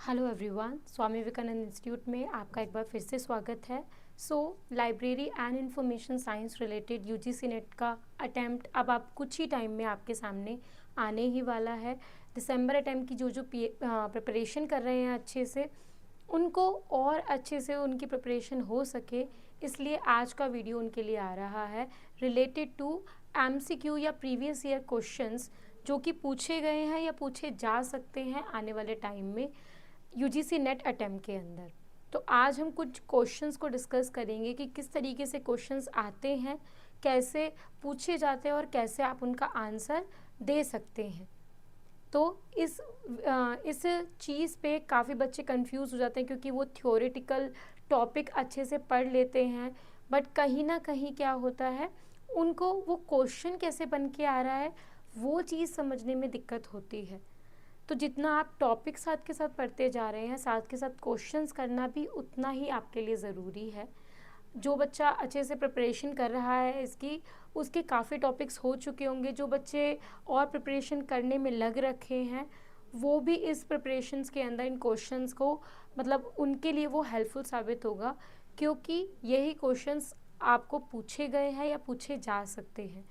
Hello everyone, Swami Vivekananda institute में आपका एक बार फिर से स्वागत है। Library and information science related UGC net का अटैम्प्ट अब आप कुछ ही टाइम में आपके सामने आने ही वाला है। दिसंबर अटैम्प्ट की जो प्रिपरेशन कर रहे हैं अच्छे से, उनको और अच्छे से उनकी प्रिपरेशन हो सके, इसलिए आज का वीडियो उनके लिए आ रहा है रिलेटेड टू एमसीक्यू या प्रीवियस ईयर क्वेश्चंस जो कि पूछे गए हैं या पूछे जा सकते हैं आने वाले टाइम में यूजीसी नेट अटेम्प्ट के अंदर। तो आज हम कुछ क्वेश्चंस को डिस्कस करेंगे कि किस तरीके से क्वेश्चंस आते हैं, कैसे पूछे जाते हैं और कैसे आप उनका आंसर दे सकते हैं। तो इस चीज़ पे काफ़ी बच्चे कंफ्यूज हो जाते हैं क्योंकि वो थ्योरेटिकल टॉपिक अच्छे से पढ़ लेते हैं, बट कहीं ना कहीं क्या होता है, उनको वो क्वेश्चन कैसे बन के आ रहा है वो चीज़ समझने में दिक्कत होती है। तो जितना आप टॉपिक साथ के साथ पढ़ते जा रहे हैं, साथ के साथ क्वेश्चंस करना भी उतना ही आपके लिए ज़रूरी है। जो बच्चा अच्छे से प्रिपरेशन कर रहा है इसकी, उसके काफ़ी टॉपिक्स हो चुके होंगे। जो बच्चे और प्रिपरेशन करने में लग रखे हैं वो भी इस प्रिपरेशंस के अंदर इन क्वेश्चंस को, मतलब उनके लिए वो हेल्पफुल साबित होगा, क्योंकि यही क्वेश्चंस आपको पूछे गए हैं या पूछे जा सकते हैं।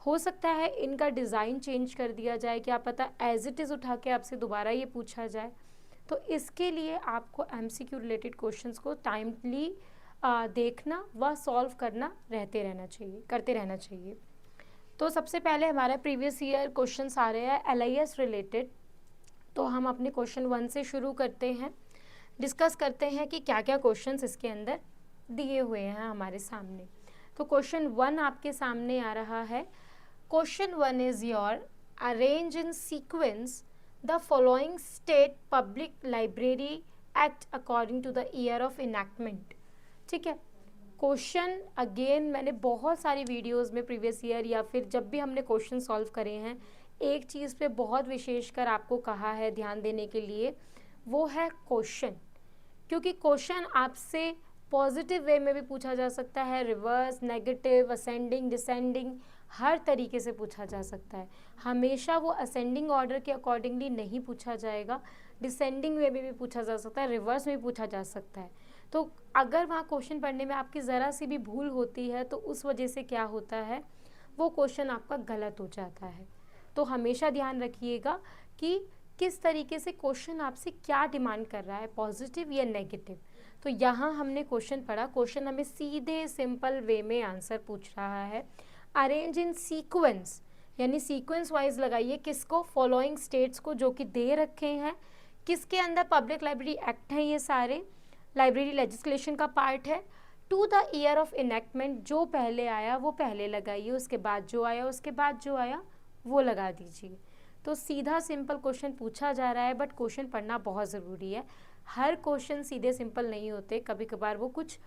हो सकता है इनका डिज़ाइन चेंज कर दिया जाए, क्या पता एज इट इज़ उठा के आपसे दोबारा ये पूछा जाए। तो इसके लिए आपको एमसीक्यू रिलेटेड क्वेश्चंस को टाइमली देखना व सॉल्व करना करते रहना चाहिए। तो सबसे पहले हमारा प्रीवियस ईयर क्वेश्चंस आ रहे हैं एलआईएस रिलेटेड। तो हम अपने क्वेश्चन 1 से शुरू करते हैं, डिस्कस करते हैं कि क्या क्या क्वेश्चंस इसके अंदर दिए हुए हैं हमारे सामने। तो क्वेश्चन 1 आपके सामने आ रहा है। Question 1 is your arrange in sequence the following state public library act according to the year of enactment। ठीक है, क्वेश्चन अगेन मैंने बहुत सारी वीडियोस में प्रीवियस ईयर या फिर जब भी हमने क्वेश्चन सॉल्व करे हैं, एक चीज़ पे बहुत विशेषकर आपको कहा है ध्यान देने के लिए, वो है क्वेश्चन। क्योंकि क्वेश्चन आपसे पॉजिटिव वे में भी पूछा जा सकता है, रिवर्स, नेगेटिव, असेंडिंग, डिसेंडिंग, हर तरीके से पूछा जा सकता है। हमेशा वो असेंडिंग ऑर्डर के अकॉर्डिंगली नहीं पूछा जाएगा, डिसेंडिंग वे में भी पूछा जा सकता है, रिवर्स में भी पूछा जा सकता है। तो अगर वहाँ क्वेश्चन पढ़ने में आपकी ज़रा सी भी भूल होती है तो उस वजह से क्या होता है, वो क्वेश्चन आपका गलत हो जाता है। तो हमेशा ध्यान रखिएगा कि किस तरीके से क्वेश्चन आपसे क्या डिमांड कर रहा है, पॉजिटिव या नेगेटिव। तो यहाँ हमने क्वेश्चन पढ़ा, क्वेश्चन हमें सीधे सिंपल वे में आंसर पूछ रहा है। अरेंज इन सीक्वेंस, यानी सीक्वेंस वाइज लगाइए किसको, फॉलोइंग स्टेट्स को जो कि दे रखे हैं। किसके अंदर, पब्लिक लाइब्रेरी एक्ट है, ये सारे लाइब्रेरी लेजिस्लेशन का पार्ट है। To the year of enactment, जो पहले आया वो पहले लगाइए, उसके बाद जो आया उसके बाद जो आया वो लगा दीजिए। तो सीधा सिंपल क्वेश्चन पूछा जा रहा है, बट क्वेश्चन पढ़ना बहुत ज़रूरी है। हर क्वेश्चन सीधे सिंपल नहीं होते, कभी कभार वो कुछ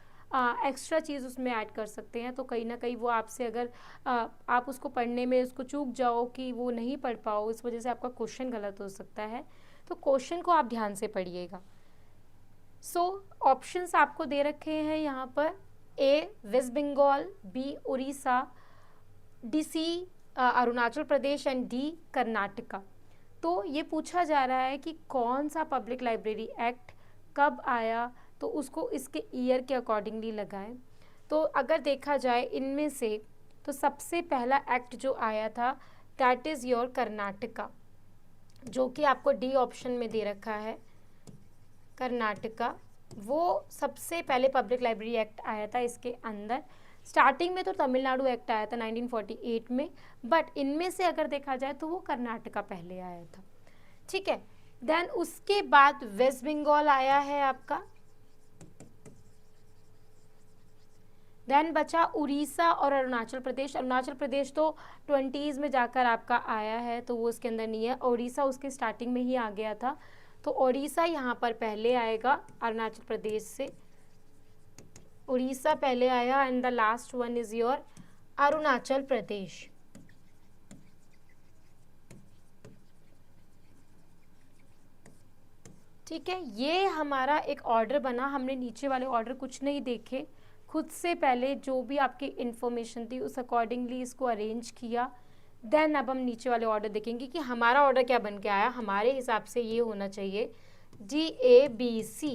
एक्स्ट्रा चीज़ उसमें ऐड कर सकते हैं। तो कहीं ना कहीं वो आपसे अगर आप उसको पढ़ने में उसको चूक जाओ कि वो नहीं पढ़ पाओ, इस वजह से आपका क्वेश्चन गलत हो सकता है। तो क्वेश्चन को आप ध्यान से पढ़िएगा। ऑप्शंस आपको दे रखे हैं यहाँ पर, A West Bengal, B Orissa, D C Arunachal Pradesh and D Karnataka. तो ये पूछा जा रहा है कि कौन सा पब्लिक लाइब्रेरी एक्ट कब आया, तो उसको इसके ईयर के अकॉर्डिंगली लगाएं। तो अगर देखा जाए इनमें से, तो सबसे पहला एक्ट जो आया था दैट इज़ योर कर्नाटका, जो कि आपको डी ऑप्शन में दे रखा है, कर्नाटका। वो सबसे पहले पब्लिक लाइब्रेरी एक्ट आया था इसके अंदर। स्टार्टिंग में तो तमिलनाडु एक्ट आया था 1948 में, बट इनमें से अगर देखा जाए तो वो कर्नाटका पहले आया था। ठीक है, देन उसके बाद वेस्ट बंगाल आया है आपका, देन बचा उड़ीसा और अरुणाचल प्रदेश। अरुणाचल प्रदेश तो 20s में जाकर आपका आया है, तो वो उसके अंदर नहीं है। उड़ीसा उसके स्टार्टिंग में ही आ गया था, तो उड़ीसा यहाँ पर पहले आएगा अरुणाचल प्रदेश से। उड़ीसा पहले आया and the last one is your Arunachal Pradesh. ठीक है, ये हमारा एक ऑर्डर बना। हमने नीचे वाले ऑर्डर कुछ नहीं देखे, खुद से पहले जो भी आपकी इन्फॉर्मेशन थी उस अकॉर्डिंगली इसको अरेंज किया। देन अब हम नीचे वाले ऑर्डर देखेंगे कि हमारा ऑर्डर क्या बन के आया, हमारे हिसाब से ये होना चाहिए DABC।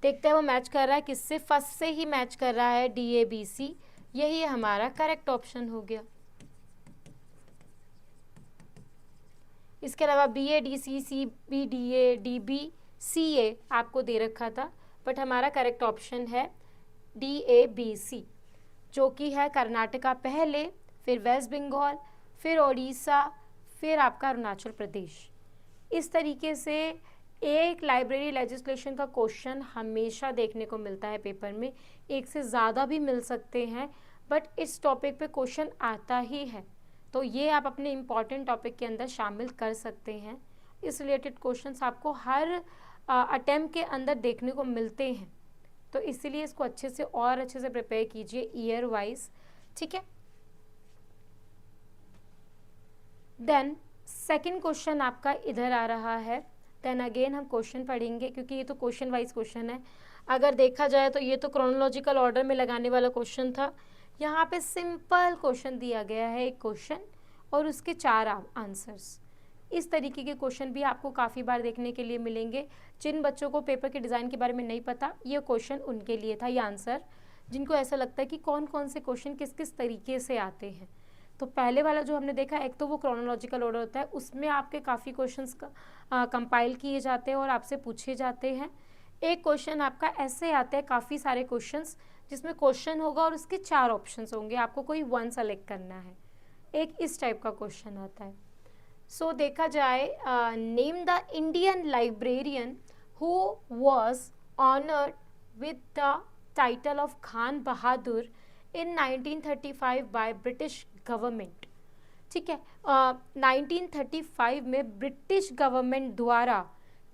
देखते हैं वो मैच कर रहा है किससे, फर्स्ट से ही मैच कर रहा है, DABC। यही हमारा करेक्ट ऑप्शन हो गया। इसके अलावा BADC, CBDA, DBCA आपको दे रखा था, बट हमारा करेक्ट ऑप्शन है DABC, जो कि है कर्नाटका पहले, फिर वेस्ट बंगाल, फिर ओडिशा, फिर आपका अरुणाचल प्रदेश। इस तरीके से एक लाइब्रेरी लेजिस्लेशन का क्वेश्चन हमेशा देखने को मिलता है पेपर में, एक से ज़्यादा भी मिल सकते हैं, बट इस टॉपिक पे क्वेश्चन आता ही है, तो ये आप अपने इम्पॉर्टेंट टॉपिक के अंदर शामिल कर सकते हैं। इस रिलेटेड क्वेश्चंस आपको हर अटेम्प्ट के अंदर देखने को मिलते हैं, तो इसीलिए इसको अच्छे से और अच्छे से प्रिपेयर कीजिए ईयर वाइज, ठीक है। देन सेकंड क्वेश्चन आपका इधर आ रहा है। देन अगेन हम क्वेश्चन पढ़ेंगे, क्योंकि ये तो क्वेश्चन वाइज क्वेश्चन है। अगर देखा जाए तो ये तो क्रोनोलॉजिकल ऑर्डर में लगाने वाला क्वेश्चन था, यहाँ पे सिंपल क्वेश्चन दिया गया है, एक क्वेश्चन और उसके 4 आंसर्स। इस तरीके के क्वेश्चन भी आपको काफ़ी बार देखने के लिए मिलेंगे। जिन बच्चों को पेपर के डिज़ाइन के बारे में नहीं पता, ये क्वेश्चन उनके लिए था, ये आंसर, जिनको ऐसा लगता है कि कौन कौन से क्वेश्चन किस किस तरीके से आते हैं। तो पहले वाला जो हमने देखा, एक तो वो क्रोनोलॉजिकल ऑर्डर होता है, उसमें आपके काफ़ी क्वेश्चंस कंपाइल किए जाते हैं और आपसे पूछे जाते हैं। एक क्वेश्चन आपका ऐसे आता है, काफ़ी सारे क्वेश्चंस, जिसमें क्वेश्चन होगा और उसके 4 ऑप्शंस होंगे, आपको कोई वन सेलेक्ट करना है। एक इस टाइप का क्वेश्चन आता है। सो देखा जाए, name the Indian librarian who was honoured with the title of Khan Bahadur in 1935 by British government. ठीक है, 1935 में ब्रिटिश गवर्नमेंट द्वारा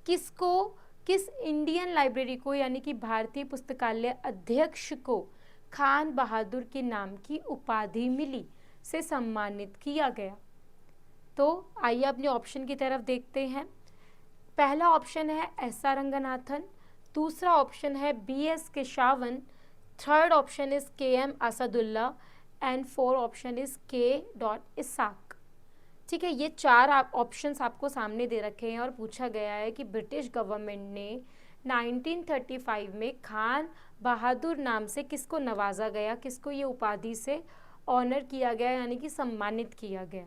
किस इंडियन लाइब्रेरी को, यानी कि भारतीय पुस्तकालय अध्यक्ष को खान बहादुर के नाम की उपाधि मिली, से सम्मानित किया गया। तो आइए अपने ऑप्शन की तरफ देखते हैं। पहला ऑप्शन है SR रंगनाथन, दूसरा ऑप्शन है BS Keshavan, third option is KM Asadullah and 4 option is K. Isaq. ठीक है, ये 4 ऑप्शंस आपको सामने दे रखे हैं और पूछा गया है कि ब्रिटिश गवर्नमेंट ने 1935 में खान बहादुर नाम से किसको नवाजा गया, किसको ये उपाधि से ऑनर किया गया, यानी कि सम्मानित किया गया।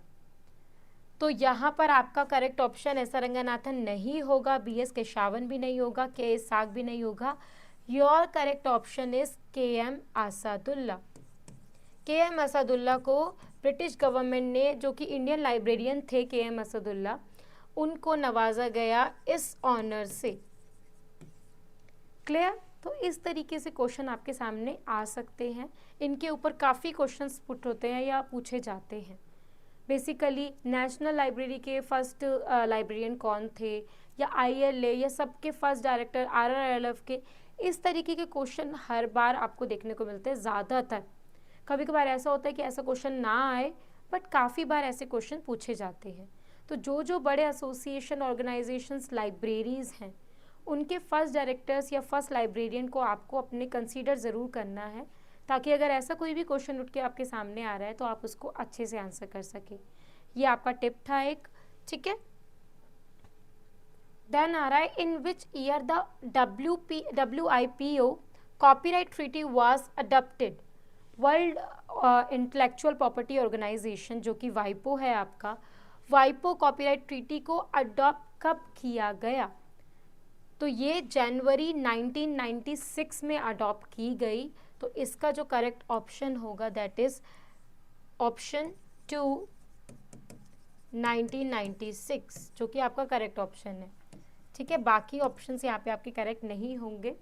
तो यहाँ पर आपका करेक्ट ऑप्शन SR रंगनाथन नहीं होगा, BS केशावन भी नहीं होगा, K. इसाक भी नहीं होगा। Your correct option is KM Asadullah. KM Asadullah को ब्रिटिश गवर्नमेंट ने, जो कि इंडियन लाइब्रेरियन थे KM असदुल्ला, उनको नवाजा गया इस ऑनर से। क्लियर? तो इस तरीके से क्वेश्चन आपके सामने आ सकते हैं। इनके ऊपर काफ़ी क्वेश्चंस पुट होते हैं या पूछे जाते हैं। बेसिकली नेशनल लाइब्रेरी के फर्स्ट लाइब्रेरियन कौन थे, या ILA, या सबके फर्स्ट डायरेक्टर RRLF के, इस तरीके के क्वेश्चन हर बार आपको देखने को मिलते हैं। ज़्यादातर, कभी कभार ऐसा होता है कि ऐसा क्वेश्चन ना आए, बट काफ़ी बार ऐसे क्वेश्चन पूछे जाते हैं। तो जो बड़े एसोसिएशन, ऑर्गेनाइजेशंस, लाइब्रेरीज़ हैं, उनके फर्स्ट डायरेक्टर्स या फर्स्ट लाइब्रेरियन को आपको अपने कंसीडर ज़रूर करना है, ताकि अगर ऐसा कोई भी क्वेश्चन उठ के आपके सामने आ रहा है तो आप उसको अच्छे से आंसर कर सके। ये आपका टिप था एक, ठीक है। देन आ रहा है, in which year the WIPO copyright treaty was adopted. World intellectual property organization, जो कि वाइपो है आपका, वाइपो कॉपीराइट ट्रीटी को अडॉप्ट कब किया गया? तो ये जनवरी 1996 में अडॉप्ट की गई। तो इसका जो करेक्ट ऑप्शन होगा दैट इज ऑप्शन 2, 1996, जो कि आपका करेक्ट ऑप्शन है। ठीक है, बाकी ऑप्शंस यहाँ पे आपके करेक्ट नहीं होंगे।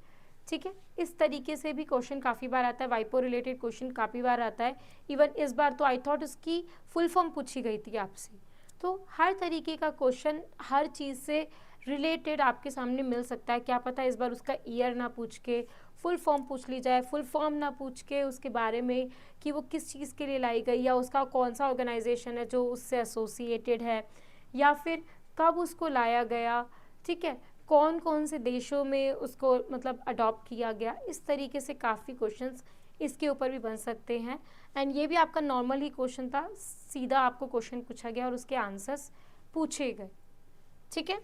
ठीक है, इस तरीके से भी क्वेश्चन काफ़ी बार आता है, वाइपो रिलेटेड क्वेश्चन काफ़ी बार आता है। इवन इस बार तो आई थॉट उसकी फुल फॉर्म पूछी गई थी आपसे। तो हर तरीके का क्वेश्चन हर चीज़ से रिलेटेड आपके सामने मिल सकता है। क्या पता इस बार उसका ईयर ना पूछ के फुल फॉर्म पूछ ली जाए, फुल फॉर्म ना पूछ के उसके बारे में कि वो किस चीज़ के लिए लाई गई, या उसका कौन सा ऑर्गेनाइजेशन है जो उससे एसोसिएटेड है, या फिर कब उसको लाया गया। ठीक है, कौन कौन से देशों में उसको मतलब अडॉप्ट किया गया। इस तरीके से काफ़ी क्वेश्चंस इसके ऊपर भी बन सकते हैं। एंड ये भी आपका नॉर्मल ही क्वेश्चन था, सीधा आपको क्वेश्चन पूछा गया और उसके आंसर्स पूछे गए। ठीक है,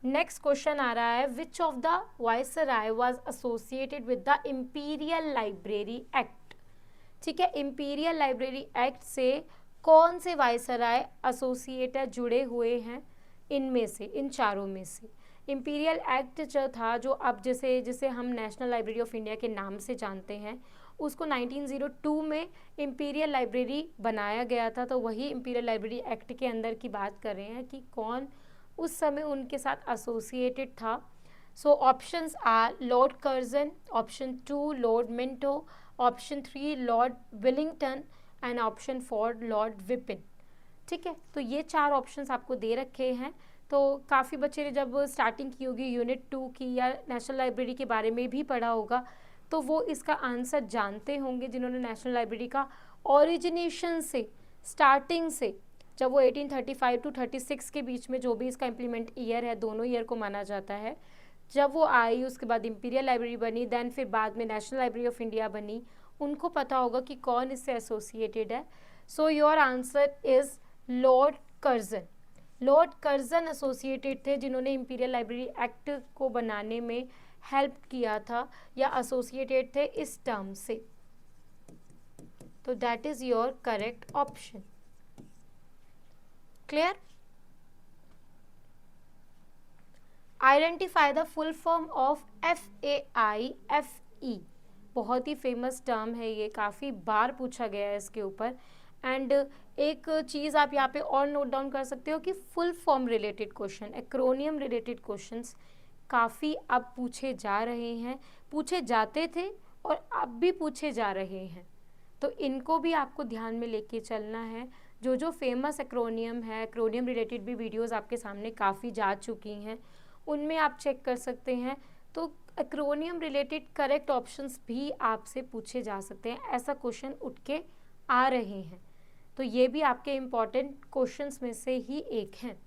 नेक्स्ट क्वेश्चन आ रहा है, which of the viceroy was associated with the imperial library act. ठीक है, इंपीरियल लाइब्रेरी एक्ट से कौन से वायसराय एसोसिएट जुड़े हुए हैं, इनमें से, इन चारों में से। इंपीरियल एक्ट जो था, जो अब जिसे हम नेशनल लाइब्रेरी ऑफ इंडिया के नाम से जानते हैं, उसको 1902 में इंपीरियल लाइब्रेरी बनाया गया था। तो वही इंपीरियल लाइब्रेरी एक्ट के अंदर की बात कर रहे हैं कि कौन उस समय उनके साथ एसोसिएटेड था। So options are Lord Curzon, option 2 Lord Minto, option 3 Lord Willingdon and option 4 Lord Ripon. ठीक है, तो ये 4 ऑप्शंस आपको दे रखे हैं। तो काफ़ी बच्चे ने जब स्टार्टिंग की होगी यूनिट 2 की या नेशनल लाइब्रेरी के बारे में भी पढ़ा होगा, तो वो इसका आंसर जानते होंगे, जिन्होंने नेशनल लाइब्रेरी का ओरिजिनेशन से, स्टार्टिंग से, जब वो 1835 टू 36 के बीच में जो भी इसका इम्प्लीमेंट ईयर है, दोनों ईयर को माना जाता है, जब वो आई, उसके बाद इंपीरियल लाइब्रेरी बनी, देन फिर बाद में नेशनल लाइब्रेरी ऑफ इंडिया बनी, उनको पता होगा कि कौन इससे एसोसिएटेड है। So your answer is Lord Curzon. Lord Curzon associated थे, जिन्होंने इंपीरियल लाइब्रेरी एक्ट को बनाने में हेल्प किया था या एसोसिएटेड थे इस टर्म से। तो that is your correct option. Clear? Identify the full form of FAIFE। बहुत ही फेमस टर्म है ये, काफ़ी बार पूछा गया है इसके ऊपर। एंड एक चीज़ आप यहाँ पे और नोट डाउन कर सकते हो कि full form related question, acromion related questions काफ़ी अब पूछे जा रहे हैं, पूछे जाते थे और अब भी पूछे जा रहे हैं। तो इनको भी आपको ध्यान में लेके चलना है। जो फेमस एक्रोनियम है, एक्रोनियम रिलेटेड भी वीडियोस आपके सामने काफ़ी जा चुकी हैं, उनमें आप चेक कर सकते हैं। तो एक्रोनियम रिलेटेड करेक्ट ऑप्शंस भी आपसे पूछे जा सकते हैं, ऐसा क्वेश्चन उठ के आ रहे हैं। तो ये भी आपके इम्पॉर्टेंट क्वेश्चंस में से ही एक हैं।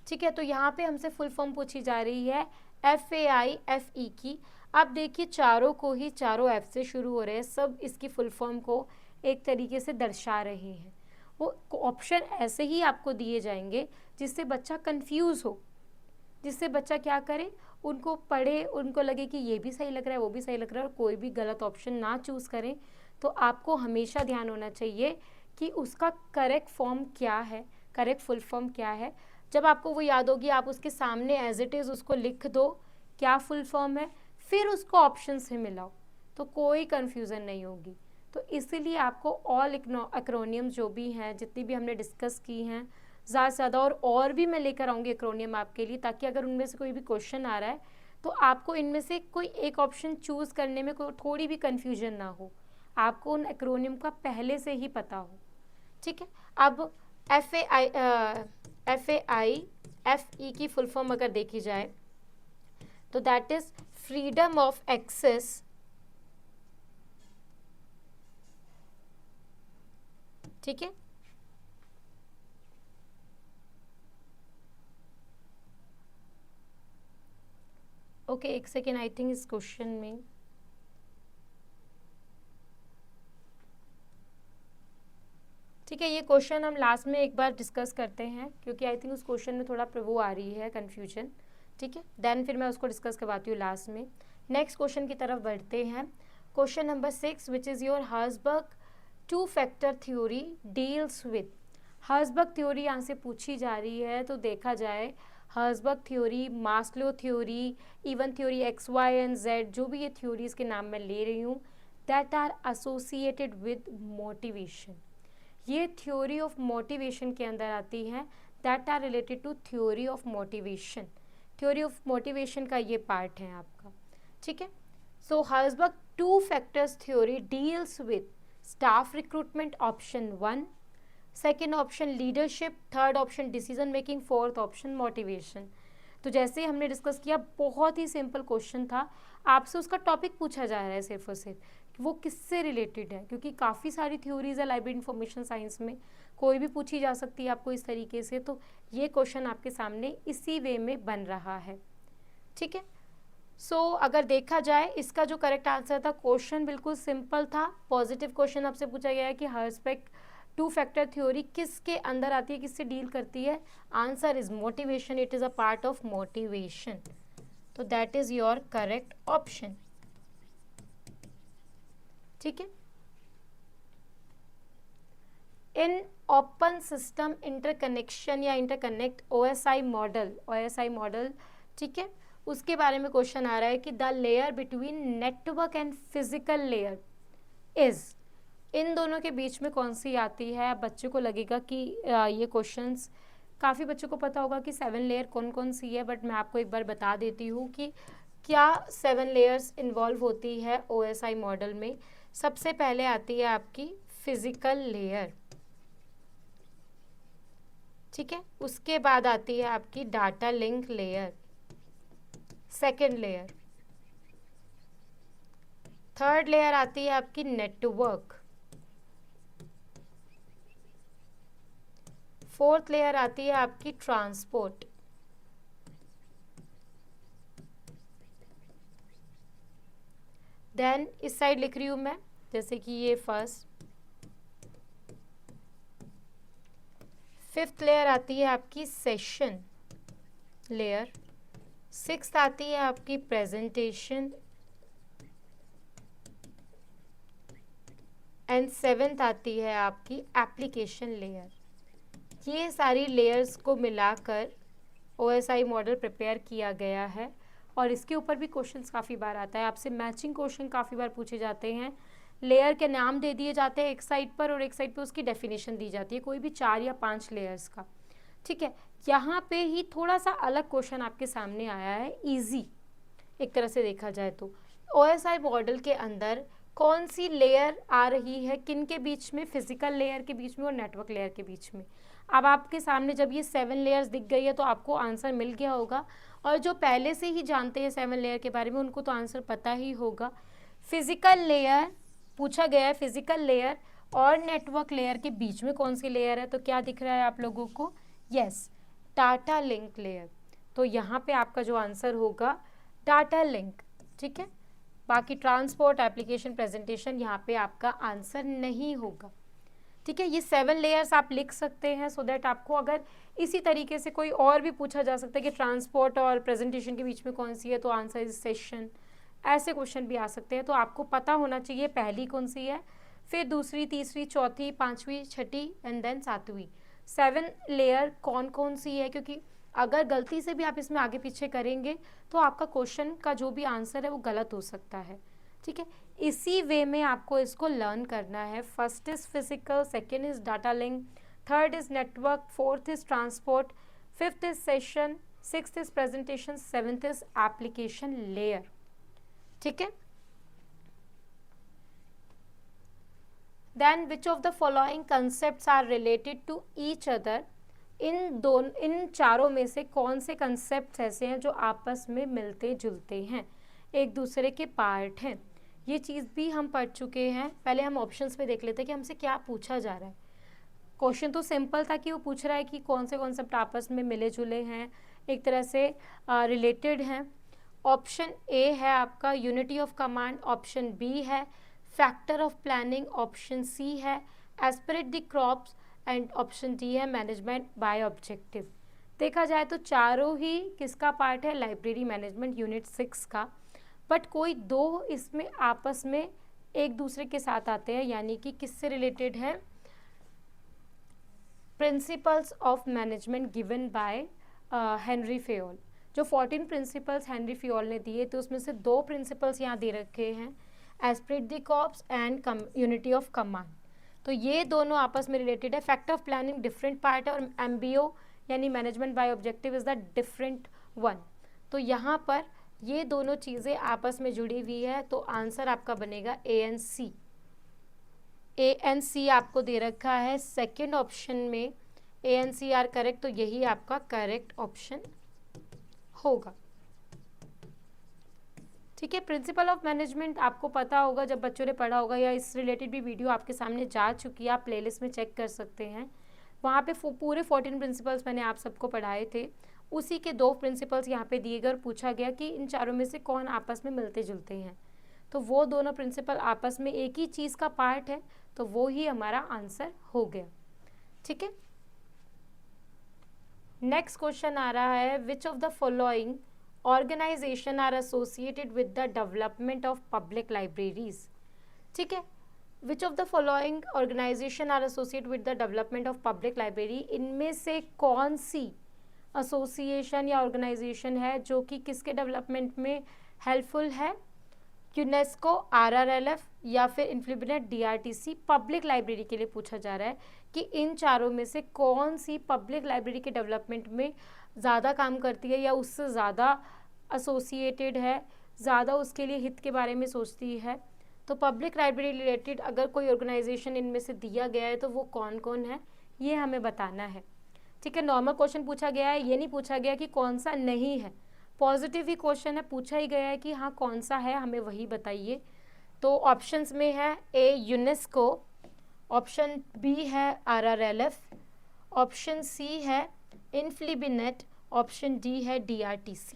ठीक है, तो यहाँ पे हमसे फुल फॉर्म पूछी जा रही है FAIFE की। अब देखिए चारों को ही, चारों F से शुरू हो रहे हैं, सब इसकी फुल फॉर्म को एक तरीके से दर्शा रहे हैं। वो ऑप्शन ऐसे ही आपको दिए जाएंगे जिससे बच्चा कंफ्यूज हो, जिससे बच्चा क्या करे, उनको पढ़े, उनको लगे कि ये भी सही लग रहा है, वो भी सही लग रहा है, और कोई भी गलत ऑप्शन ना चूज़ करें। तो आपको हमेशा ध्यान होना चाहिए कि उसका करेक्ट फॉर्म क्या है, करेक्ट फुल फॉर्म क्या है। जब आपको वो याद होगी, आप उसके सामने एज इट इज़ उसको लिख दो क्या फुल फॉर्म है, फिर उसको ऑप्शन से मिलाओ, तो कोई कन्फ्यूज़न नहीं होगी। तो इसीलिए आपको ऑल एक्रोनियम्स जो भी हैं, जितनी भी हमने डिस्कस की हैं, ज़्यादा से ज़्यादा और भी मैं लेकर आऊँगी एक्रोनियम आपके लिए, ताकि अगर उनमें से कोई भी क्वेश्चन आ रहा है तो आपको इनमें से कोई एक ऑप्शन चूज़ करने में कोई थोड़ी भी कन्फ्यूजन ना हो, आपको उन एक्रोनियम का पहले से ही पता हो। ठीक है, अब FAIFE की फुल फॉर्म अगर देखी जाए तो that is freedom of access ठीक है, ओके एक सेकेंड, आई थिंक इस क्वेश्चन में ठीक है, ये क्वेश्चन हम लास्ट में एक बार डिस्कस करते हैं, क्योंकि आई थिंक उस क्वेश्चन में थोड़ा वो आ रही है कन्फ्यूजन। ठीक है, देन फिर मैं उसको डिस्कस करवाती हूँ लास्ट में। नेक्स्ट क्वेश्चन की तरफ बढ़ते हैं। Question number 6, which is your Herzberg 2 factor theory deals with. Herzberg theory यहाँ से पूछी जा रही है। तो देखा जाए Herzberg theory, Maslow theory, even theory XY and Z, जो भी ये थ्योरीज के नाम मैं ले रही हूँ, that are associated with motivation, ये थ्योरी ऑफ मोटिवेशन के अंदर आती हैं, that are related to theory of motivation. Theory of motivation का ये पार्ट है आपका। ठीक है, so Herzberg 2 factors theory deals with staff recruitment, option 1, second option leadership, third option decision making, fourth option motivation. तो जैसे हमने डिस्कस किया, बहुत ही सिंपल क्वेश्चन था, आपसे उसका टॉपिक पूछा जा रहा है सिर्फ और सिर्फ वो किससे रिलेटेड है, क्योंकि काफ़ी सारी थ्योरीज है लाइब्रेरी इंफॉर्मेशन साइंस में, कोई भी पूछी जा सकती है आपको इस तरीके से। तो ये क्वेश्चन आपके सामने इसी वे में बन रहा है। ठीक है, सो अगर देखा जाए इसका जो करेक्ट आंसर था, क्वेश्चन बिल्कुल सिंपल था, पॉजिटिव क्वेश्चन आपसे पूछा गया है कि हर्ज़बर्ग टू फैक्टर थ्योरी किसके अंदर आती है, किससे डील करती है? Answer is motivation, it is a part of motivation, तो that is your correct option. ठीक है। इन ओपन सिस्टम इंटरकनेक्शन या इंटरकनेक्ट ओएसआई मॉडल, ठीक है, उसके बारे में क्वेश्चन आ रहा है कि the layer between network and physical layer is, इन दोनों के बीच में कौन सी आती है? बच्चों को लगेगा कि ये क्वेश्चंस काफ़ी बच्चों को पता होगा कि 7 लेयर कौन कौन सी है, बट मैं आपको एक बार बता देती हूँ कि क्या 7 लेयर्स इन्वॉल्व होती है ओएसआई मॉडल में। सबसे पहले आती है आपकी फिजिकल लेयर, ठीक है, उसके बाद आती है आपकी data link layer, second layer, third layer आती है आपकी नेटवर्क, फोर्थ लेयर आती है आपकी ट्रांसपोर्ट, देन इस साइड लिख रही हूं मैं, जैसे कि ये फर्स्ट, फिफ्थ लेयर आती है आपकी सेशन लेयर, सिक्स्थ आती है आपकी प्रेजेंटेशन, एंड सेवेंथ आती है आपकी एप्लीकेशन लेयर। ये सारी लेयर्स को मिलाकर ओएसआई मॉडल प्रिपेयर किया गया है, और इसके ऊपर भी क्वेश्चंस काफ़ी बार आता है, आपसे मैचिंग क्वेश्चन काफ़ी बार पूछे जाते हैं। लेयर के नाम दे दिए जाते हैं एक साइड पर, और एक साइड पर उसकी डेफिनेशन दी जाती है, कोई भी 4 या 5 लेयर्स का। ठीक है, यहाँ पे ही थोड़ा सा अलग क्वेश्चन आपके सामने आया है, इजी एक तरह से देखा जाए तो। ओएसआई मॉडल के अंदर कौन सी लेयर आ रही है, किन के बीच में? फिजिकल लेयर के बीच में और नेटवर्क लेयर के बीच में। अब आपके सामने जब ये 7 लेयर्स दिख गई है तो आपको आंसर मिल गया होगा, और जो पहले से ही जानते हैं 7 लेयर के बारे में उनको तो आंसर पता ही होगा। फिजिकल लेयर पूछा गया है, फिजिकल लेयर और नेटवर्क लेयर के बीच में कौन सी लेयर है, तो क्या दिख रहा है आप लोगों को? Yes, data link layer. तो यहाँ पे आपका जो आंसर होगा डाटा लिंक। ठीक है, बाकी ट्रांसपोर्ट, एप्लीकेशन, प्रेजेंटेशन यहाँ पे आपका आंसर नहीं होगा। ठीक है, ये 7 लेयर्स आप लिख सकते हैं, सो दैट आपको अगर इसी तरीके से कोई और भी पूछा जा सकता है कि ट्रांसपोर्ट और प्रेजेंटेशन के बीच में कौन सी है, तो आंसर इज सेशन। ऐसे क्वेश्चन भी आ सकते हैं, तो आपको पता होना चाहिए पहली कौन सी है, फिर दूसरी, तीसरी, चौथी, पांचवी, छठी एंड देन सातवीं। 7 लेयर कौन कौन सी है, क्योंकि अगर गलती से भी आप इसमें आगे पीछे करेंगे तो आपका क्वेश्चन का जो भी आंसर है वो गलत हो सकता है। ठीक है, इसी वे में आपको इसको लर्न करना है। First is physical, second is data link, third is network, fourth is transport, fifth is session, sixth is presentation, seventh is application layer. ठीक है, then which of the following concepts are related to each other, इन चारों में से कौन से concept ऐसे हैं जो आपस में मिलते जुलते हैं, एक दूसरे के पार्ट हैं। ये चीज़ भी हम पढ़ चुके हैं। पहले हम ऑप्शंस पे देख लेते हैं कि हमसे क्या पूछा जा रहा है। क्वेश्चन तो सिंपल था कि वो पूछ रहा है कि कौन से कॉन्सेप्ट आपस में मिले जुले हैं, एक तरह से रिलेटेड हैं। ऑप्शन ए है आपका unity of command, option B है factor of planning, option C है aspirate the crops, and option D है मैनेजमेंट बाय ऑब्जेक्टिव। देखा जाए तो चारों ही किसका पार्ट है? लाइब्रेरी मैनेजमेंट यूनिट 6 का, बट कोई दो इसमें आपस में एक दूसरे के साथ आते हैं, यानी कि किससे रिलेटेड है? Principles of management given by Henry Fayol. जो 14 प्रिंसिपल्स हेनरी फेयोल ने दिए तो उसमें से 2 प्रिंसिपल्स यहाँ दे रखे हैं, aspirate the crops and unity of command. तो ये दोनों आपस में रिलेटेड है। Factor of planning different part है, और एमबीओ यानी management by objective is the different one. तो यहाँ पर ये दोनों चीज़ें आपस में जुड़ी हुई है, तो आंसर आपका बनेगा A N C. A N C आपको दे रखा है सेकेंड ऑप्शन में, A N C R correct, तो यही आपका करेक्ट ऑप्शन होगा। ठीक है, प्रिंसिपल ऑफ मैनेजमेंट आपको पता होगा, जब बच्चों ने पढ़ा होगा, या इस रिलेटेड भी वीडियो आपके सामने जा चुकी है, आप प्लेलिस्ट में चेक कर सकते हैं। वहाँ पे पूरे 14 प्रिंसिपल्स मैंने आप सबको पढ़ाए थे। उसी के 2 प्रिंसिपल्स यहाँ पे दिए गए और पूछा गया कि इन चारों में से कौन आपस में मिलते जुलते हैं। तो वो दोनों प्रिंसिपल आपस में एक ही चीज़ का पार्ट है, तो वो ही हमारा आंसर हो गया। ठीक है, नेक्स्ट क्वेश्चन आ रहा है, which of the following organisation are associated with the development of public libraries. ठीक है, which of the following organisation are associated with the development of public library, इनमें से कौन सी एसोसिएशन या ऑर्गेनाइजेशन है जो कि किसके डेवलपमेंट में हेल्पफुल है, यूनेस्को, RRLF या फिर इन्फ्लिबिनेट, DRTC। पब्लिक लाइब्रेरी के लिए पूछा जा रहा है कि इन चारों में से कौन सी पब्लिक लाइब्रेरी के डेवलपमेंट में ज़्यादा काम करती है या उससे ज़्यादा एसोसिएटेड है, ज़्यादा उसके लिए हित के बारे में सोचती है। तो पब्लिक लाइब्रेरी रिलेटेड अगर कोई ऑर्गेनाइजेशन इनमें से दिया गया है तो वो कौन कौन है, ये हमें बताना है। ठीक है, नॉर्मल क्वेश्चन पूछा गया है, ये नहीं पूछा गया कि कौन सा नहीं है। पॉजिटिव ही क्वेश्चन है, पूछा ही गया है कि हाँ कौन सा है, हमें वही बताइए। तो ऑप्शंस में है ए यूनेस्को, ऑप्शन बी है RRLF, ऑप्शन सी है इन्फ्लिबिनेट, ऑप्शन डी है DRTC।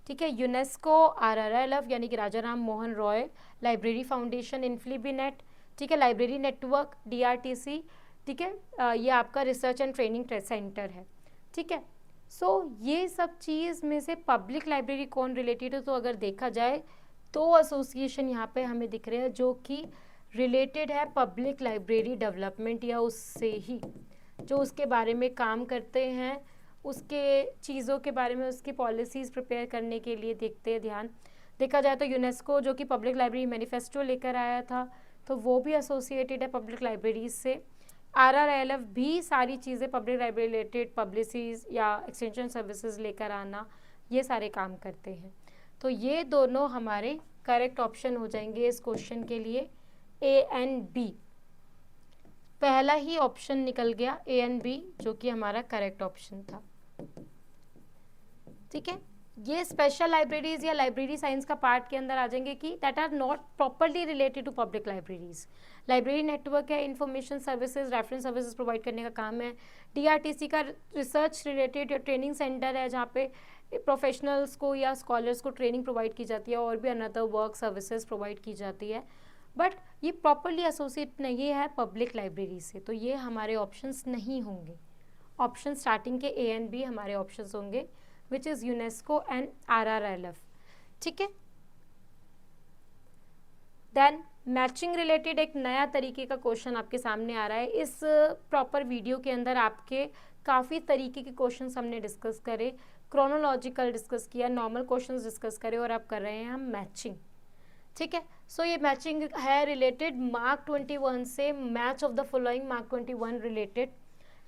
ठीक है, यूनेस्को, RRLF यानी कि राजा राम मोहन रॉय लाइब्रेरी फाउंडेशन, इन्फ्लिबिनेट, ठीक है, लाइब्रेरी नेटवर्क, DRTC, ठीक है, ये आपका रिसर्च एंड ट्रेनिंग सेंटर है। ठीक है, सो ये सब चीज़ में से पब्लिक लाइब्रेरी कौन रिलेटेड है, तो अगर देखा जाए तो एसोसिएशन यहाँ पे हमें दिख रहे हैं जो कि रिलेटेड है पब्लिक लाइब्रेरी डेवलपमेंट या उससे ही, जो उसके बारे में काम करते हैं, उसके चीज़ों के बारे में, उसकी पॉलिसीज़ प्रिपेयर करने के लिए देखते हैं ध्यान। देखा जाए तो यूनेस्को जो कि पब्लिक लाइब्रेरी मैनिफेस्टो लेकर आया था, तो वो भी एसोसिएटेड है पब्लिक लाइब्रेरीज से। RRLF भी सारी चीज़ें पब्लिक लाइब्रेरी रिलेटेड पब्लिसीज या एक्सटेंशन सर्विसेज लेकर आना, ये सारे काम करते हैं। तो ये दोनों हमारे करेक्ट ऑप्शन हो जाएंगे इस क्वेश्चन के लिए, A एंड B। पहला ही ऑप्शन निकल गया A एंड B, जो कि हमारा करेक्ट ऑप्शन था। ठीक है, ये स्पेशल लाइब्रेरीज या लाइब्रेरी साइंस का पार्ट के अंदर आ जाएंगे कि that are not properly related to public libraries. Library network है, information services, reference services provide करने का काम है। DRTC का रिसर्च रिलेटेड या ट्रेनिंग सेंटर है, जहाँ पे प्रोफेशनल्स को या स्कॉलर्स को ट्रेनिंग प्रोवाइड की जाती है और भी अनदर वर्क सर्विसेज प्रोवाइड की जाती है, बट ये प्रॉपरली एसोसिएट नहीं है पब्लिक लाइब्रेरी से, तो ये हमारे ऑप्शंस नहीं होंगे। ऑप्शन स्टार्टिंग के A एंड B हमारे ऑप्शंस होंगे, which is UNESCO and RRLF। ठीक है, देन मैचिंग रिलेटेड एक नया तरीके का क्वेश्चन आपके सामने आ रहा है। इस प्रॉपर वीडियो के अंदर आपके काफ़ी तरीके के क्वेश्चंस हमने डिस्कस करे, क्रोनोलॉजिकल डिस्कस किया, नॉर्मल क्वेश्चंस डिस्कस करे, और अब कर रहे हैं हम मैचिंग। ठीक है, सो ये मैचिंग है रिलेटेड मार्क 21 से, match of the following mark 21 related.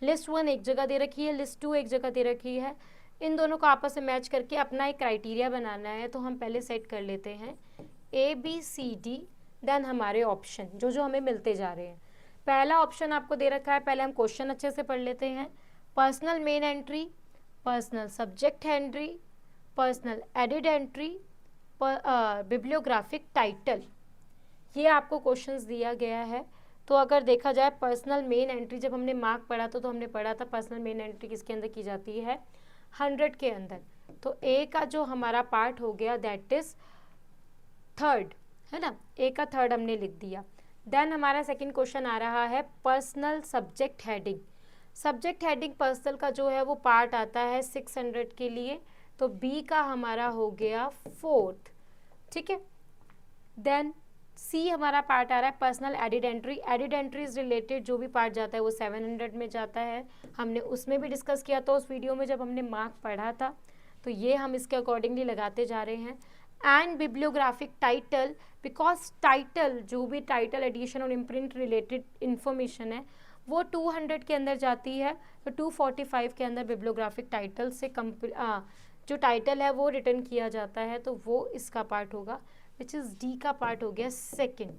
List 1 एक जगह दे रखी है, लिस्ट 2 एक जगह दे रखी है, इन दोनों को आपस में मैच करके अपना एक क्राइटेरिया बनाना है। तो हम पहले सेट कर लेते हैं ABCD, देन हमारे ऑप्शन जो जो हमें मिलते जा रहे हैं। पहला ऑप्शन आपको दे रखा है, पहले हम क्वेश्चन अच्छे से पढ़ लेते हैं। Personal main entry, personal subject entry, personal added entry, bibliographic title, ये आपको क्वेश्चंस दिया गया है। तो अगर देखा जाए पर्सनल मेन एंट्री, जब हमने मार्क पढ़ा तो हमने पढ़ा था पर्सनल मेन एंट्री किसके अंदर की जाती है, 100 के अंदर। तो A का जो हमारा पार्ट हो गया दैट इज 3rd, है ना, A का 3rd हमने लिख दिया। देन हमारा सेकंड क्वेश्चन आ रहा है personal subject heading. Subject heading personal का जो है वो पार्ट आता है 600 के लिए, तो B का हमारा हो गया 4th। ठीक है, देन C हमारा पार्ट आ रहा है personal added entry. Added entries related जो भी पार्ट जाता है वो 700 में जाता है, हमने उसमें भी डिस्कस किया था उस वीडियो में जब हमने मार्क पढ़ा था, तो ये हम इसके अकॉर्डिंगली लगाते जा रहे हैं। And bibliographic title, because title जो भी टाइटल एडिशन और इम्प्रिंट रिलेटेड इन्फॉर्मेशन है वो 200 के अंदर जाती है, तो 245 के अंदर बिब्लियोग्राफिक टाइटल से जो टाइटल है वो रिटर्न किया जाता है, तो वो इसका पार्ट होगा, विच इज़ D का पार्ट हो गया 2nd।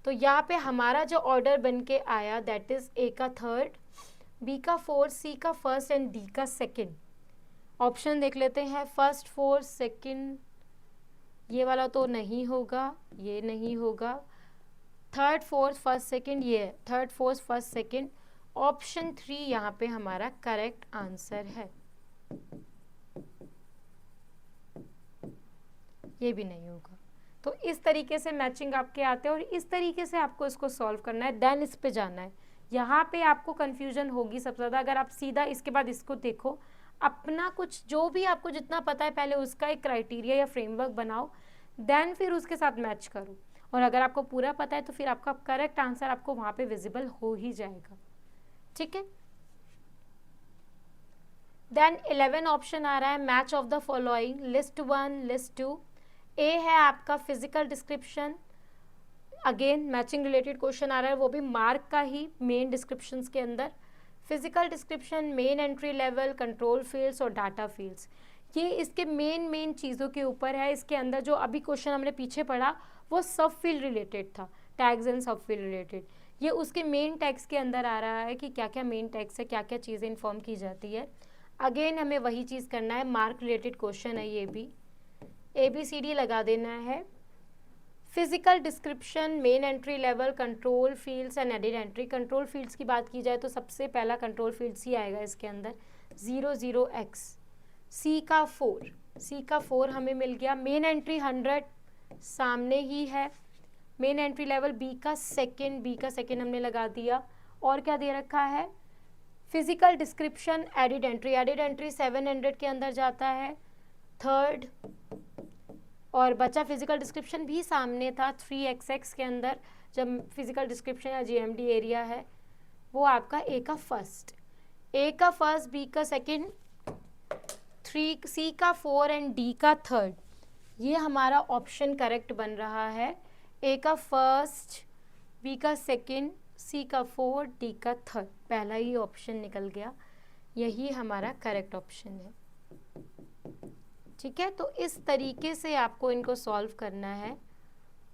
तो यहाँ पे हमारा जो ऑर्डर बन के आया दैट इज़ A का 3rd, B का 4th, C का 1st एंड D का 2nd। ऑप्शन देख लेते हैं, 1st 4th 2nd, ये वाला तो नहीं होगा, ये नहीं होगा। 3rd 4th 1st 2nd, ये 3rd 4th 1st 2nd। Option 3 यहाँ पे हमारा करेक्ट आंसर है, ये भी नहीं होगा। तो इस तरीके से मैचिंग आपके आते हैं और इस तरीके से आपको इसको सॉल्व करना है, देन इस पे जाना है। यहाँ पे आपको कन्फ्यूजन होगी सबसे ज़्यादा अगर आप सीधा इसके बाद इसको देखो, अपना कुछ जो भी आपको जितना पता है पहले उसका एक क्राइटेरिया या फ्रेमवर्क बनाओ, देन फिर उसके साथ मैच करो। और अगर आपको पूरा पता है तो फिर आपका करेक्ट आंसर आपको वहाँ पे विजिबल हो ही जाएगा। ठीक है, देन 11 ऑप्शन आ रहा है match of the following, list 1, list 2। A है आपका physical description, again matching related question आ रहा है, वो भी मार्क का ही मेन डिस्क्रिप्शंस के अंदर। Physical description, main entry level, control fields और डाटा फील्ड्स, ये इसके मेन चीज़ों के ऊपर है। इसके अंदर जो अभी क्वेश्चन हमने पीछे पढ़ा वो सब फील्ड रिलेटेड था, टैग्स एंड सब फील्ड रिलेटेड। ये उसके मेन टैग्स के अंदर आ रहा है कि क्या क्या मेन टैग्स है, क्या क्या चीज़ें इन्फॉर्म की जाती है। अगेन हमें वही चीज़ करना है, मार्क रिलेटेड क्वेश्चन है ये भी, ABCD लगा देना है। Physical description, main entry level, control fields and added entry. Control fields की बात की जाए तो सबसे पहला कंट्रोल फील्ड्स ही आएगा इसके अंदर, 00X। C का 4 हमें मिल गया। मेन एंट्री 100 सामने ही है। मेन एंट्री लेवल B का सेकेंड हमने लगा दिया। और क्या दे रखा है, फिजिकल डिस्क्रिप्शन, एडिड एंट्री 700 के अंदर जाता है, 3rd। और बचा फिजिकल डिस्क्रिप्शन भी सामने था 3XX के अंदर, जब फिजिकल डिस्क्रिप्शन या GMD एरिया है वो आपका A का फर्स्ट, B का सेकेंड, 3C का 4 एंड D का 3rd। ये हमारा ऑप्शन करेक्ट बन रहा है, A का फर्स्ट, B का सेकेंड, C का 4, D का 3rd, पहला ही ऑप्शन निकल गया, यही हमारा करेक्ट ऑप्शन है। ठीक है, तो इस तरीके से आपको इनको सॉल्व करना है।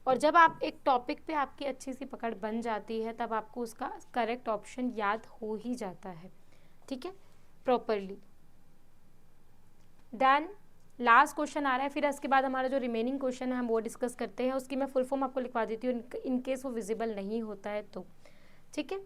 और जब आप एक टॉपिक पे आपकी अच्छी सी पकड़ बन जाती है तब आपको उसका करेक्ट ऑप्शन याद हो ही जाता है। ठीक है, प्रॉपरली। देन लास्ट क्वेश्चन आ रहा है, फिर इसके बाद हमारा जो रिमेनिंग क्वेश्चन है हम वो डिस्कस करते हैं। उसकी मैं फुल फॉर्म आपको लिखवा देती हूँ इन केस वो विजिबल नहीं होता है तो। ठीक है,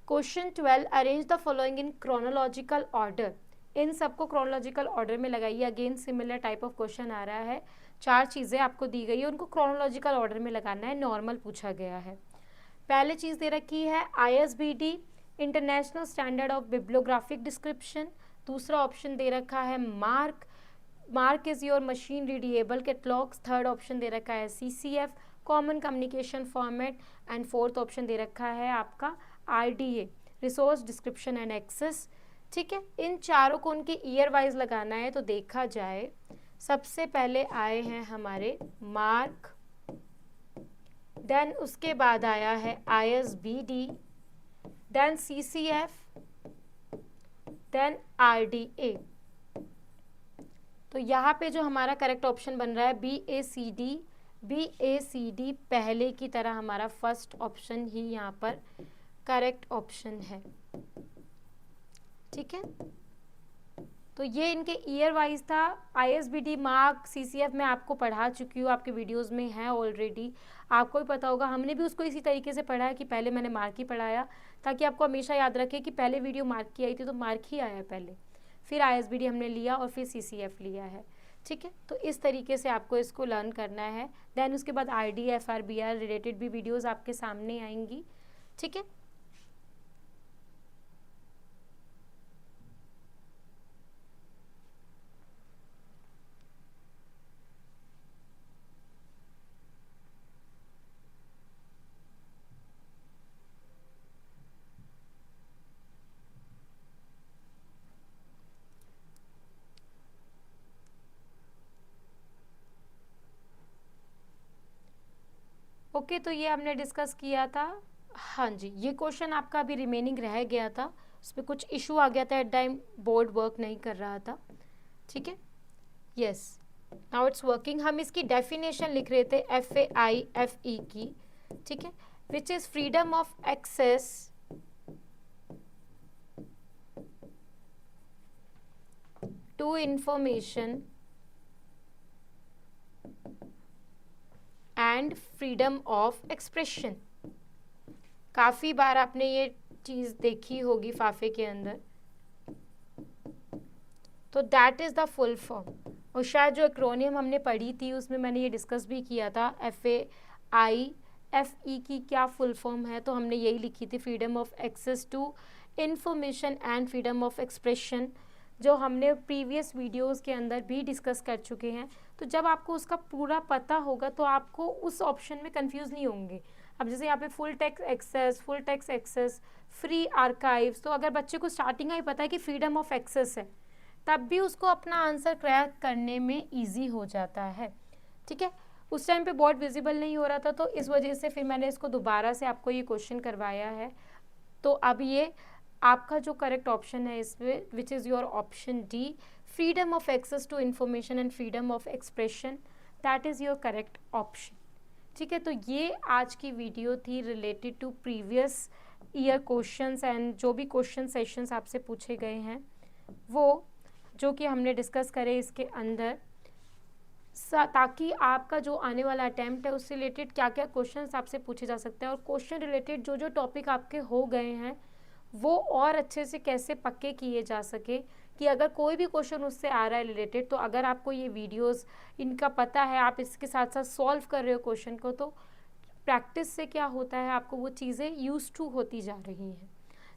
question 12, arrange the following in chronological order. इन सबको क्रोनोलॉजिकल ऑर्डर में लगाइए। Again similar type of question आ रहा है, 4 चीज़ें आपको दी गई है, उनको क्रोनोलॉजिकल ऑर्डर में लगाना है, नॉर्मल पूछा गया है। पहले चीज़ दे रखी है ISBD, international standard of bibliographic description. दूसरा ऑप्शन दे रखा है MARC is your machine readable catalogues. 3rd option दे रखा है CCF, common communication format. And 4th option दे रखा है आपका RDA, resource description and access. ठीक है, इन चारों को उनके ईयर वाइज लगाना है। तो देखा जाए सबसे पहले आए हैं हमारे मार्क, देन उसके बाद आया है ISBD, then CCF, then RDA। तो यहाँ पे जो हमारा करेक्ट ऑप्शन बन रहा है BACD पहले की तरह हमारा फर्स्ट ऑप्शन ही यहाँ पर करेक्ट ऑप्शन है। ठीक है, तो ये इनके ईयर वाइज था। ISBD, मार्क, CCF मैं आपको पढ़ा चुकी हूँ, आपके वीडियोस में है ऑलरेडी, आपको भी पता होगा। हमने भी उसको इसी तरीके से पढ़ा है कि पहले मैंने मार्क ही पढ़ाया, ताकि आपको हमेशा याद रखे कि पहले वीडियो मार्क की आई थी तो मार्क ही आया पहले, फिर ISBD हमने लिया और फिर CCF लिया है। ठीक है, तो इस तरीके से आपको इसको लर्न करना है। देन उसके बाद RDA, FRBR रिलेटेड भी वीडियोज़ आपके सामने आएंगी। ठीक है, ओके, तो ये हमने डिस्कस किया था। हाँ जी, ये क्वेश्चन आपका अभी रिमेनिंग रह गया था, उस पर कुछ इशू आ गया था, एट टाइम बोर्ड वर्क नहीं कर रहा था। ठीक है, यस, नाउ इट्स वर्किंग। हम इसकी डेफिनेशन लिख रहे थे FAIFE की। ठीक है, which is freedom of access to information and freedom of expression. काफ़ी बार आपने ये चीज़ देखी होगी फाफे के अंदर। तो that is the full form, और शायद जो एक्रोनियम हमने पढ़ी थी उसमें मैंने ये डिस्कस भी किया था, FAIFE की क्या फुल फॉर्म है, तो हमने यही लिखी थी, freedom of access to information and freedom of expression, जो हमने प्रीवियस वीडियोस के अंदर भी डिस्कस कर चुके हैं। तो जब आपको उसका पूरा पता होगा तो आपको उस ऑप्शन में कंफ्यूज नहीं होंगे। अब जैसे यहाँ पे full text access, free archives, तो अगर बच्चे को स्टार्टिंग ही पता है कि फ्रीडम ऑफ एक्सेस है, तब भी उसको अपना आंसर क्रैक करने में ईजी हो जाता है। ठीक है, उस टाइम पे बोर्ड विजिबल नहीं हो रहा था, तो इस वजह से फिर मैंने इसको दोबारा से आपको ये क्वेश्चन करवाया है। तो अब ये आपका जो करेक्ट ऑप्शन है इसमें, which is your option D, freedom of access to information and freedom of expression, that is your correct option. ठीक है, तो ये आज की वीडियो थी related to previous year questions and जो भी क्वेश्चन सेशंस आपसे पूछे गए हैं वो जो कि हमने डिस्कस करे इसके अंदर, ताकि आपका जो आने वाला अटैम्प्ट है उससे रिलेटेड क्या क्या क्वेश्चंस आपसे पूछे जा सकते हैं और क्वेश्चन रिलेटेड जो जो टॉपिक आपके हो गए हैं वो और अच्छे से कैसे पक्के किए जा सके, कि अगर कोई भी क्वेश्चन उससे आ रहा है रिलेटेड, तो अगर आपको ये वीडियोस इनका पता है, आप इसके साथ साथ सॉल्व कर रहे हो क्वेश्चन को, तो प्रैक्टिस से क्या होता है, आपको वो चीज़ें यूज टू होती जा रही हैं।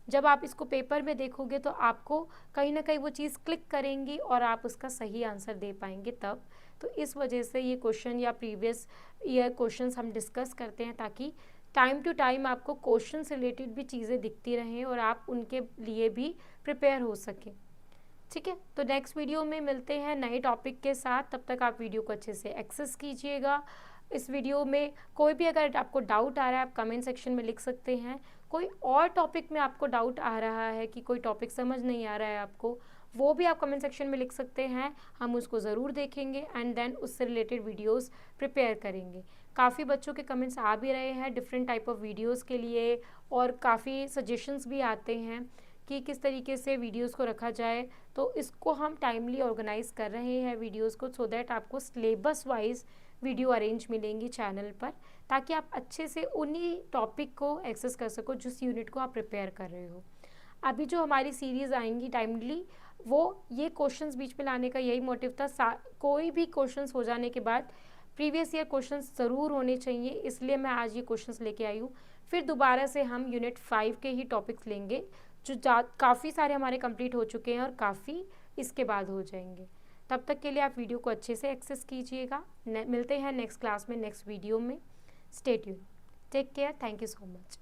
जब आप इसको पेपर में देखोगे तो आपको कहीं ना कहीं वो चीज़ क्लिक करेंगी और आप उसका सही आंसर दे पाएंगे तब। तो इस वजह से ये क्वेश्चन या प्रीवियस ईयर क्वेश्चंस हम डिस्कस करते हैं, ताकि टाइम टू टाइम आपको क्वेश्चन से रिलेटेड भी चीज़ें दिखती रहें और आप उनके लिए भी प्रिपेयर हो सकें। ठीक है, तो नेक्स्ट वीडियो में मिलते हैं नए टॉपिक के साथ। तब तक आप वीडियो को अच्छे से एक्सेस कीजिएगा। इस वीडियो में कोई भी अगर आपको डाउट आ रहा है आप कमेंट सेक्शन में लिख सकते हैं। कोई और टॉपिक में आपको डाउट आ रहा है कि कोई टॉपिक समझ नहीं आ रहा है आपको, वो भी आप कमेंट सेक्शन में लिख सकते हैं, हम उसको ज़रूर देखेंगे एंड देन उससे रिलेटेड वीडियोस प्रिपेयर करेंगे। काफ़ी बच्चों के कमेंट्स आ भी रहे हैं डिफरेंट टाइप ऑफ वीडियोस के लिए, और काफ़ी सजेशंस भी आते हैं कि किस तरीके से वीडियोस को रखा जाए। तो इसको हम टाइमली ऑर्गेनाइज कर रहे हैं वीडियोस को, सो दैट आपको सिलेबस वाइज वीडियो अरेंज मिलेंगी चैनल पर, ताकि आप अच्छे से उन्हीं टॉपिक को एक्सेस कर सको जिस यूनिट को आप प्रिपेयर कर रहे हो। अभी जो हमारी सीरीज़ आएंगी टाइमली, वो ये क्वेश्चंस बीच में लाने का यही मोटिव था। कोई भी क्वेश्चंस हो जाने के बाद प्रीवियस ईयर क्वेश्चंस ज़रूर होने चाहिए, इसलिए मैं आज ये क्वेश्चंस लेके आई हूँ। फिर दोबारा से हम यूनिट 5 के ही टॉपिक्स लेंगे, जो काफ़ी सारे हमारे कंप्लीट हो चुके हैं और काफ़ी इसके बाद हो जाएंगे। तब तक के लिए आप वीडियो को अच्छे से एक्सेस कीजिएगा। मिलते हैं नेक्स्ट क्लास में, नेक्स्ट वीडियो में। Stay tune, take care, thank you so much.